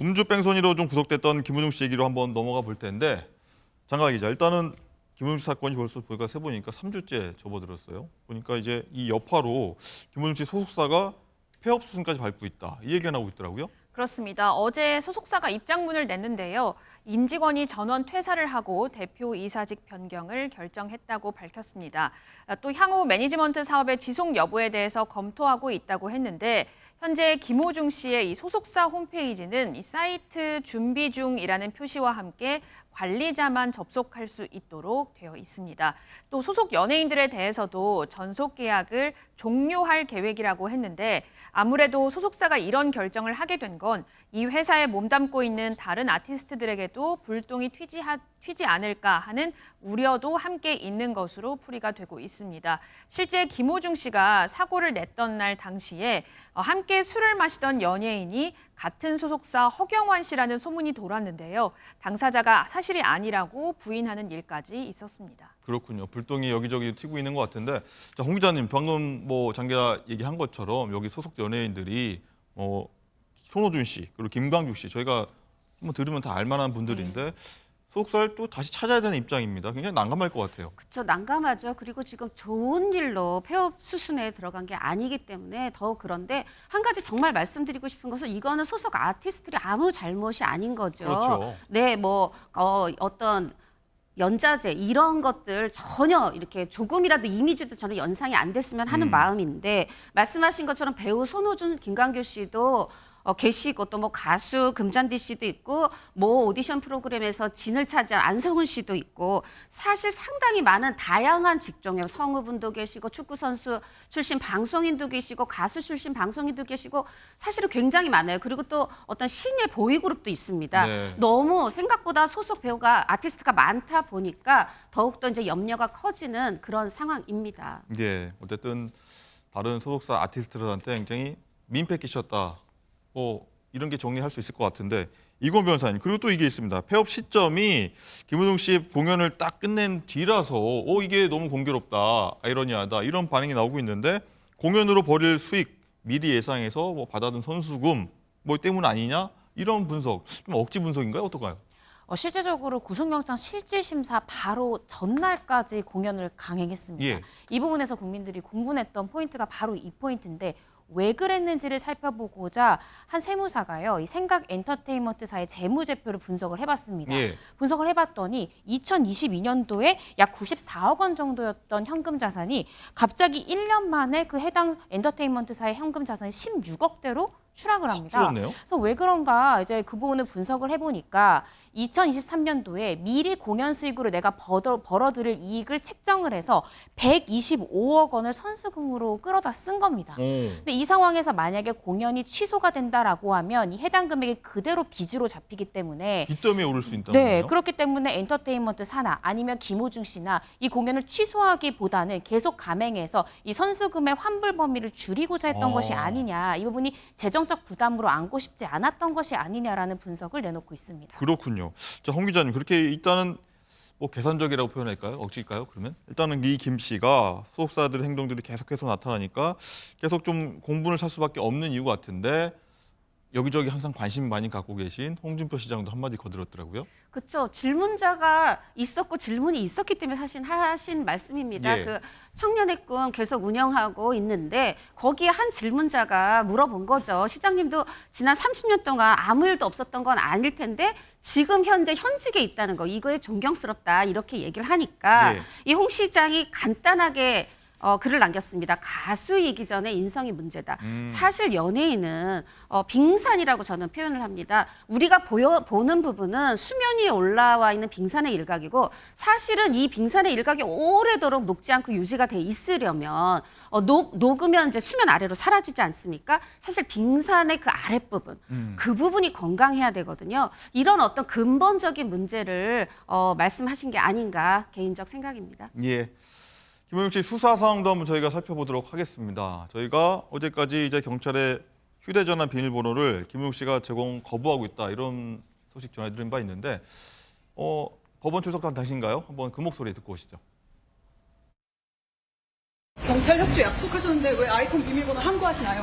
음주 뺑소니로 좀 구속됐던 김은중 씨 얘기로 한번 넘어가 볼 텐데 장강 기자, 일단은 김은중 씨 사건이 벌써 보니까 세보니까 3주째 접어들었어요. 보니까 이제 이 여파로 김은중 씨 소속사가 폐업 수순까지 밟고 있다. 이 얘기가 나오고 있더라고요. 그렇습니다. 어제 소속사가 입장문을 냈는데요. 임직원이 전원 퇴사를 하고 대표 이사직 변경을 결정했다고 밝혔습니다. 또 향후 매니지먼트 사업의 지속 여부에 대해서 검토하고 있다고 했는데 현재 김호중 씨의 이 소속사 홈페이지는 이 사이트 준비 중이라는 표시와 함께 관리자만 접속할 수 있도록 되어 있습니다. 또 소속 연예인들에 대해서도 전속 계약을 종료할 계획이라고 했는데 아무래도 소속사가 이런 결정을 하게 된 건 이 회사에 몸담고 있는 다른 아티스트들에게도 불똥이 튀지 않을까 하는 우려도 함께 있는 것으로 풀이가 되고 있습니다. 실제 김호중 씨가 사고를 냈던 날 당시에 함께 술을 마시던 연예인이 같은 소속사 허경환 씨라는 소문이 돌았는데요. 당사자가 사실이 아니라고 부인하는 일까지 있었습니다. 그렇군요. 불똥이 여기저기 튀고 있는 것 같은데, 자, 홍 기자님 방금 장 기자 얘기한 것처럼 여기 소속 연예인들이 손호준 씨 그리고 김광규 씨 저희가 한번 들으면 다 알만한 분들인데 소속사를 또 다시 찾아야 되는 입장입니다. 굉장히 난감할 것 같아요. 그렇죠. 난감하죠. 그리고 지금 좋은 일로 폐업 수순에 들어간 게 아니기 때문에 더 그런데 한 가지 정말 말씀드리고 싶은 것은 이거는 소속 아티스트들이 아무 잘못이 아닌 거죠. 그렇죠. 네, 어떤 연자제 이런 것들 전혀 이렇게 조금이라도 이미지도 저는 연상이 안 됐으면 하는 마음인데 말씀하신 것처럼 배우 손호준, 김광규 씨도 계시고 또 가수 금잔디 씨도 있고 오디션 프로그램에서 진을 차지한 안성훈 씨도 있고 사실 상당히 많은 다양한 직종의 성우분도 계시고 축구 선수 출신 방송인도 계시고 가수 출신 방송인도 계시고 사실은 굉장히 많아요. 그리고 또 어떤 신예 보이그룹도 있습니다. 네. 너무 생각보다 소속 배우가 아티스트가 많다 보니까 더욱더 이제 염려가 커지는 그런 상황입니다. 예, 어쨌든 다른 소속사 아티스트들한테 굉장히 민폐 끼쳤다. 이런 게 정리할 수 있을 것 같은데 이건 변호사님 그리고 또 이게 있습니다. 폐업 시점이 김은중 씨 공연을 딱 끝낸 뒤라서 이게 너무 공교롭다, 아이러니하다 이런 반응이 나오고 있는데 공연으로 벌일 수익 미리 예상해서 받아둔 선수금 때문 아니냐 이런 분석 좀 억지 분석인가요? 어떨까요? 실제적으로 구속영장 실질심사 바로 전날까지 공연을 강행했습니다. 예. 이 부분에서 국민들이 궁금했던 포인트가 바로 이 포인트인데 왜 그랬는지를 살펴보고자 한 세무사가요. 이 생각 엔터테인먼트사의 재무제표를 분석을 해봤습니다. 예. 분석을 해봤더니 2022년도에 약 94억 원 정도였던 현금 자산이 갑자기 1년 만에 그 해당 엔터테인먼트사의 현금 자산이 16억대로 추락을 합니다. 그렇네요. 그래서 왜 그런가 이제 그 부분을 분석을 해보니까 2023년도에 미리 공연 수익으로 내가 벌어들일 이익을 책정을 해서 125억 원을 선수금으로 끌어다 쓴 겁니다. 근데 이 상황에서 만약에 공연이 취소가 된다라고 하면 이 해당 금액이 그대로 빚으로 잡히기 때문에 빚더미에 오를 수 있다는 네, 거예요? 그렇기 때문에 엔터테인먼트 사나 아니면 김호중 씨나 이 공연을 취소하기보다는 계속 감행해서 이 선수금의 환불 범위를 줄이고자 했던 것이 아니냐. 이 부분이 재정적 부담으로 안고 싶지 않았던 것이 아니냐라는 분석을 내놓고 있습니다. 그렇군요. 자, 홍 기자님 그렇게 일단은 계산적이라고 표현할까요? 억지일까요? 그러면 일단은 이 김 씨가 소속사들의 행동들이 계속해서 나타나니까 계속 좀 공분을 살 수밖에 없는 이유 같은데 여기저기 항상 관심 많이 갖고 계신 홍준표 시장도 한마디 거들었더라고요. 그렇죠. 질문자가 있었고 질문이 있었기 때문에 사실 하신 말씀입니다. 예. 그 청년의 꿈 계속 운영하고 있는데 거기에 한 질문자가 물어본 거죠. 시장님도 지난 30년 동안 아무 일도 없었던 건 아닐 텐데 지금 현재 현직에 있다는 거 이거에 존경스럽다 이렇게 얘기를 하니까 예. 이 홍 시장이 간단하게 글을 남겼습니다. 가수이기 전에 인성이 문제다. 사실 연예인은 빙산이라고 저는 표현을 합니다. 우리가 보는 부분은 수면 위에 올라와 있는 빙산의 일각이고 사실은 이 빙산의 일각이 오래도록 녹지 않고 유지가 돼 있으려면 녹으면 이제 수면 아래로 사라지지 않습니까? 사실 빙산의 그 아랫부분, 그 부분이 건강해야 되거든요. 이런 어떤 근본적인 문제를 말씀하신 게 아닌가 개인적 생각입니다. 예. 김은중 씨 수사 상황도 한번 저희가 살펴보도록 하겠습니다. 저희가 어제까지 이제 경찰의 휴대전화 비밀번호를 김은중 씨가 제공 거부하고 있다 이런 소식 전해드린 바 있는데 법원 출석한 당신가요? 한번 그 목소리 듣고 오시죠. 경찰 협조 약속하셨는데 왜 아이폰 비밀번호 함구하시나요?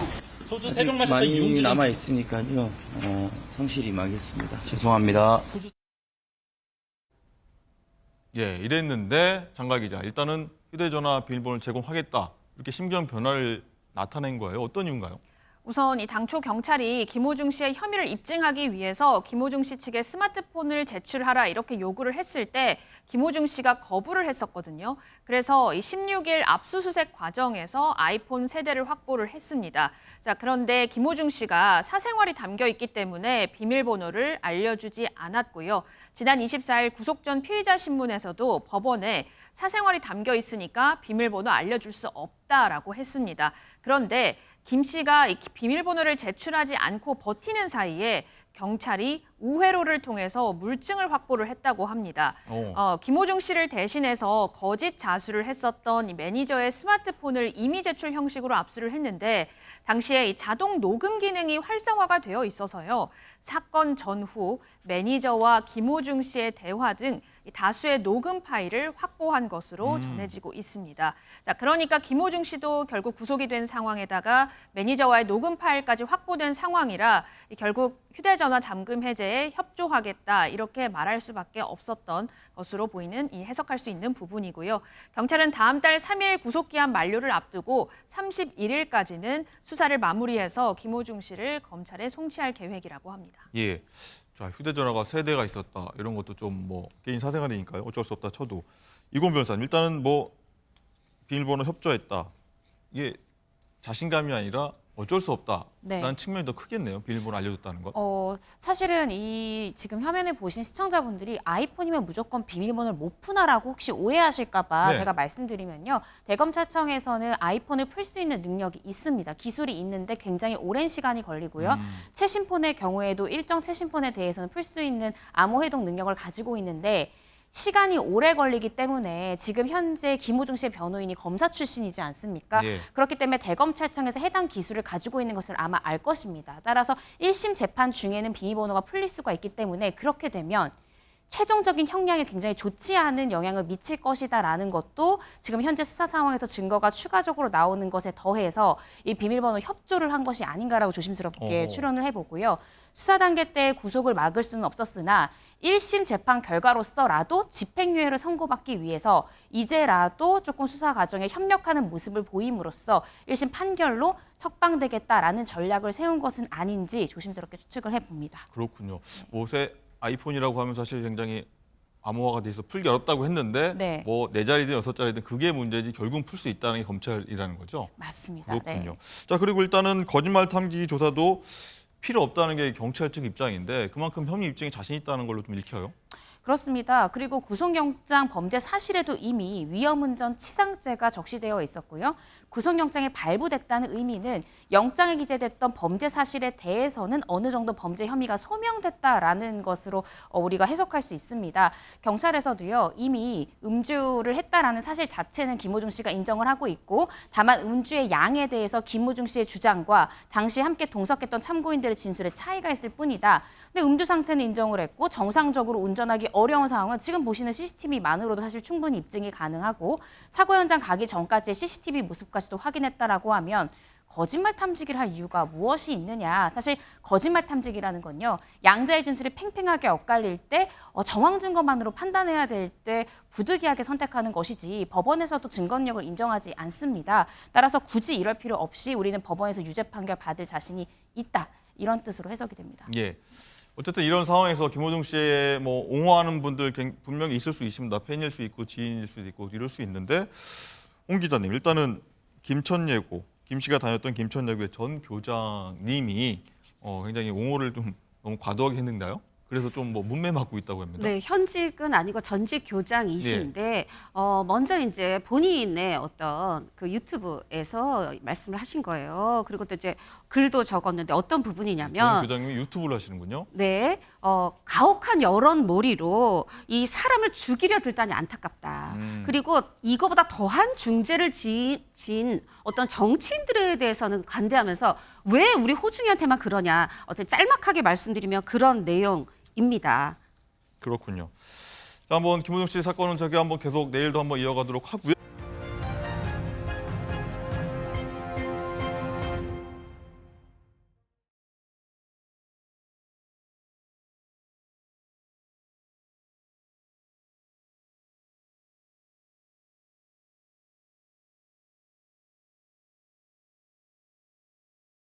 소주 아직 3병 마셨다 많이 이용주는 남아 있으니까요. 성실히 임하겠습니다. 죄송합니다. 예, 이랬는데 장가 기자 일단은 휴대전화 비밀번호를 제공하겠다 이렇게 심경 변화를 나타낸 거예요. 어떤 이유인가요? 우선 이 당초 경찰이 김호중 씨의 혐의를 입증하기 위해서 김호중 씨 측에 스마트폰을 제출하라 이렇게 요구를 했을 때 김호중 씨가 거부를 했었거든요. 그래서 이 16일 압수수색 과정에서 아이폰 세대를 확보를 했습니다. 자, 그런데 김호중 씨가 사생활이 담겨 있기 때문에 비밀번호를 알려주지 않았고요. 지난 24일 구속 전 피의자 신문에서도 법원에 사생활이 담겨 있으니까 비밀번호 알려줄 수 없다라고 했습니다. 그런데 김 씨가 이 비밀번호를 제출하지 않고 버티는 사이에 경찰이 우회로를 통해서 물증을 확보를 했다고 합니다. 김호중 씨를 대신해서 거짓 자수를 했었던 이 매니저의 스마트폰을 이미 제출 형식으로 압수를 했는데 당시에 이 자동 녹음 기능이 활성화가 되어 있어서요. 사건 전후 매니저와 김호중 씨의 대화 등 다수의 녹음 파일을 확보한 것으로 전해지고 있습니다. 자, 그러니까 김호중 씨도 결국 구속이 된 상황에다가 매니저와의 녹음 파일까지 확보된 상황이라 결국 휴대전화 잠금 해제에 협조하겠다 이렇게 말할 수밖에 없었던 것으로 보이는 이 해석할 수 있는 부분이고요. 경찰은 다음 달 3일 구속기한 만료를 앞두고 31일까지는 수사를 마무리해서 김호중 씨를 검찰에 송치할 계획이라고 합니다. 예. 자, 휴대전화가 세 대가 있었다. 이런 것도 좀 뭐 개인 사생활이니까요. 어쩔 수 없다 쳐도. 이건 변호사님, 일단은 뭐 비밀번호 협조했다. 이게 자신감이 아니라 어쩔 수 없다라는 네. 측면이 더 크겠네요. 비밀번호 알려줬다는 것. 사실은 이 지금 화면에 보신 시청자분들이 아이폰이면 무조건 비밀번호를 못 푸나라고 혹시 오해하실까봐 네. 제가 말씀드리면요. 대검찰청에서는 아이폰을 풀 수 있는 능력이 있습니다. 기술이 있는데 굉장히 오랜 시간이 걸리고요. 최신폰의 경우에도 일정 최신폰에 대해서는 풀 수 있는 암호 해독 능력을 가지고 있는데 시간이 오래 걸리기 때문에 지금 현재 김호중 씨의 변호인이 검사 출신이지 않습니까? 예. 그렇기 때문에 대검찰청에서 해당 기술을 가지고 있는 것을 아마 알 것입니다. 따라서 1심 재판 중에는 비밀번호가 풀릴 수가 있기 때문에 그렇게 되면 최종적인 형량에 굉장히 좋지 않은 영향을 미칠 것이다라는 것도 지금 현재 수사 상황에서 증거가 추가적으로 나오는 것에 더해서 이 비밀번호 협조를 한 것이 아닌가라고 조심스럽게 추론을 해보고요. 수사 단계 때 구속을 막을 수는 없었으나 1심 재판 결과로서라도 집행유예를 선고받기 위해서 이제라도 조금 수사 과정에 협력하는 모습을 보임으로써 1심 판결로 석방되겠다라는 전략을 세운 것은 아닌지 조심스럽게 추측을 해봅니다. 그렇군요. 요새 아이폰이라고 하면 사실 굉장히 암호화가 돼서 풀기 어렵다고 했는데 네. 뭐 4자리든 6자리든 그게 문제지 결국은 풀 수 있다는 게 검찰이라는 거죠. 맞습니다. 그렇군요. 네. 자, 그리고 일단은 거짓말 탐지 조사도 필요 없다는 게 경찰 측 입장인데 그만큼 혐의 입증에 자신 있다는 걸로 좀 읽혀요. 그렇습니다. 그리고 구속영장 범죄 사실에도 이미 위험운전 치상죄가 적시되어 있었고요. 구속영장이 발부됐다는 의미는 영장에 기재됐던 범죄 사실에 대해서는 어느 정도 범죄 혐의가 소명됐다라는 것으로 우리가 해석할 수 있습니다. 경찰에서도요, 이미 음주를 했다라는 사실 자체는 김호중 씨가 인정을 하고 있고 다만 음주의 양에 대해서 김호중 씨의 주장과 당시 함께 동석했던 참고인들의 진술에 차이가 있을 뿐이다. 근데 음주 상태는 인정을 했고 정상적으로 운전하기 어려운 상황은 지금 보시는 CCTV만으로도 사실 충분히 입증이 가능하고 사고 현장 가기 전까지의 CCTV 모습까지도 확인했다라고 하면 거짓말 탐지기를 할 이유가 무엇이 있느냐. 사실 거짓말 탐지기라는 건요. 양자의 진술이 팽팽하게 엇갈릴 때 정황 증거만으로 판단해야 될 때 부득이하게 선택하는 것이지 법원에서도 증거력을 인정하지 않습니다. 따라서 굳이 이럴 필요 없이 우리는 법원에서 유죄 판결 받을 자신이 있다. 이런 뜻으로 해석이 됩니다. 예. 어쨌든 이런 상황에서 김호중 씨의 뭐 옹호하는 분들 분명히 있을 수 있습니다. 팬일 수 있고 지인일 수도 있고 이럴 수 있는데 홍 기자님 일단은 김천예고 김 씨가 다녔던 김천예고의 전 교장님이 굉장히 옹호를 좀 너무 과도하게 했는데요. 그래서 좀 뭐 문매 맞고 있다고 합니다. 네, 현직은 아니고 전직 교장이신데 먼저 이제 본인의 어떤 그 유튜브에서 말씀을 하신 거예요. 그리고 또 이제 글도 적었는데 어떤 전 부분이냐면 교장님이 유튜브를 하시는군요. 네, 가혹한 여론몰이로 이 사람을 죽이려 들다니 안타깝다. 그리고 이거보다 더한 중죄를 지은 어떤 정치인들에 대해서는 관대하면서 왜 우리 호중이한테만 그러냐. 어떤 짤막하게 말씀드리면 그런 내용입니다. 그렇군요. 자, 한번 김호중 씨 사건은 저기 한번 계속 내일도 한번 이어가도록 하고요.